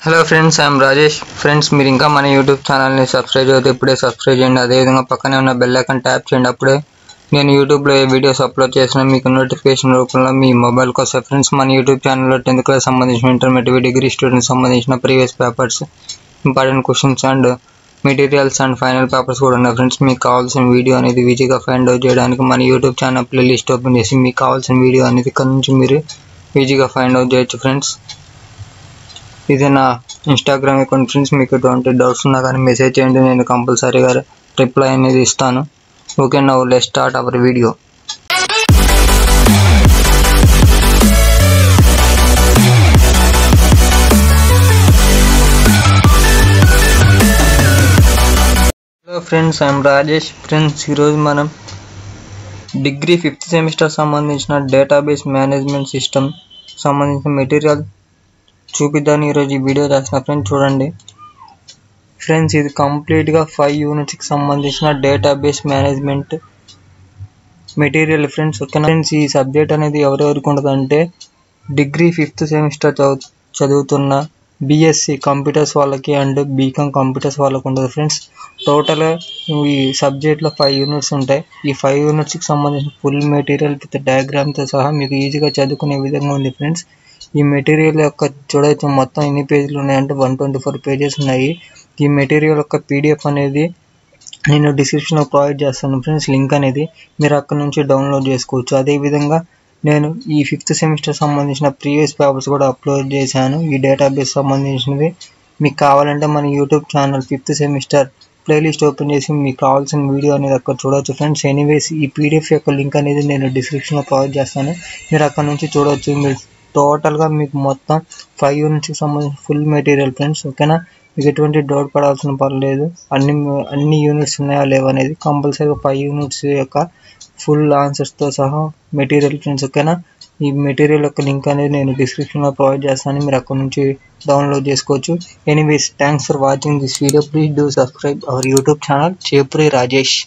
Hello friends, I'm Rajesh. Friends, మీరు ఇంకా మన యూట్యూబ్ ఛానల్ని సబ్స్క్రైబ్ చేస్తే ఇప్పుడే సబ్స్క్రైబ్ చేయండి. అదేవిధంగా పక్కనే ఉన్న బెల్ ఐకాన్ ట్యాప్ చేయండి. అప్పుడే నేను యూట్యూబ్లో ఏ వీడియోస్ అప్లోడ్ చేసినా మీకు నోటిఫికేషన్ రూపంలో మీ మొబైల్కి వస్తాయి. ఫ్రెండ్స్, మన యూట్యూబ్ ఛానల్లో 10th క్లాస్ సంబంధించిన ఇంటర్మీడియట్ డిగ్రీ స్టూడెంట్స్ సంబంధించిన previous papers, important questions and materials and final papers కూడా ఉన్నాయి. ఫ్రెండ్స్, మీకు కావాల్సిన వీడియో అనేది ఈజీగా ఫైండ్ అవుట్ చేయడానికి మన యూట్యూబ్ ఛానల్ ప్లేలిస్ట్ ఓపెన్ చేసి మీకు కావాల్సిన వీడియో అనేది ఇక్కడ నుంచి మీరు ఈజీగా ఫైండ్ అవుట్ చేయొచ్చు. ఫ్రెండ్స్, ఇది నా ఇన్స్టాగ్రామ్ అకౌంట్. ఫ్రెండ్స్, మీకు ఎటువంటి డౌట్స్ ఉన్నా కానీ మెసేజ్ చేయండి, నేను కంపల్సరీగా రిప్లై అనేది ఇస్తాను. Okay, now let's start our video. Hello friends, I'm Rajesh. Friends, ఈరోజు మనం డిగ్రీ 5th సెమిస్టర్ సంబంధించిన డేటాబేస్ మేనేజ్మెంట్ సిస్టమ్ సంబంధించిన మెటీరియల్ చూపిద్దాను ఈరోజు ఈ వీడియో చేసిన. ఫ్రెండ్స్, చూడండి ఫ్రెండ్స్, ఇది కంప్లీట్గా 5 యూనిట్స్కి సంబంధించిన డేటాబేస్ మేనేజ్మెంట్ మెటీరియల్. ఫ్రెండ్స్, ఓకేనా. ఫ్రెండ్స్, ఈ సబ్జెక్ట్ అనేది ఎవరెవరికి ఉండదంటే డిగ్రీ 5th సెమిస్టర్ చదువుతున్న బీఎస్సీ కంప్యూటర్స్ వాళ్ళకి అండ్ బీకామ్ కంప్యూటర్స్ వాళ్ళకి ఉండదు. ఫ్రెండ్స్, టోటల్గా ఈ సబ్జెక్ట్లో 5 యూనిట్స్ ఉంటాయి. ఈ 5 యూనిట్స్కి సంబంధించిన ఫుల్ మెటీరియల్ విత్ డయాగ్రామ్తో సహా మీకు ఈజీగా చదువుకునే విధంగా ఉంది. ఫ్రెండ్స్, ఈ మెటీరియల్ యొక్క చూడవచ్చు మొత్తం ఎన్ని పేజీలు ఉన్నాయంటే 124 పేజెస్ ఉన్నాయి. ఈ మెటీరియల్ యొక్క పీడిఎఫ్ అనేది నేను డిస్క్రిప్షన్లో ప్రొవైడ్ చేస్తాను. ఫ్రెండ్స్, లింక్ అనేది మీరు అక్కడ నుంచి డౌన్లోడ్ చేసుకోవచ్చు. అదేవిధంగా నేను ఈ 5th సెమిస్టర్ సంబంధించిన ప్రీవియస్ పేపర్స్ కూడా అప్లోడ్ చేశాను. ఈ డేటాబేస్ సంబంధించినవి మీకు కావాలంటే మన YouTube channel 5th semester playlist open చేసి మీకు కావాల్సిన వీడియో అనేది అక్కడ చూడవచ్చు. ఫ్రెండ్స్, ఎనీవేస్ ఈ పీడిఎఫ్ యొక్క లింక్ అనేది నేను డిస్క్రిప్షన్లో ప్రొవైడ్ చేస్తాను, మీరు అక్కడ నుంచి చూడవచ్చు. మీరు టోటల్గా మీకు మొత్తం 5 యూనిట్స్కి సంబంధించిన ఫుల్ మెటీరియల్. ఫ్రెండ్స్, ఓకేనా. మీకు ఎటువంటి డౌట్ పడాల్సిన పర్లేదు. అన్ని యూనిట్స్ ఉన్నాయా లేవా అనేది కంపల్సరీగా 5 యూనిట్స్ యొక్క ఫుల్ ఆన్సర్స్తో సహా మెటీరియల్. ఫ్రెండ్స్, ఓకేనా. ఈ మెటీరియల్ యొక్క లింక్ అనేది నేను డిస్క్రిప్షన్లో ప్రొవైడ్ చేస్తాను, మీరు అక్కడ నుంచి డౌన్లోడ్ చేసుకోవచ్చు. Anyways, thanks for watching this video. Please do subscribe our YouTube channel Chepuri Rajesh.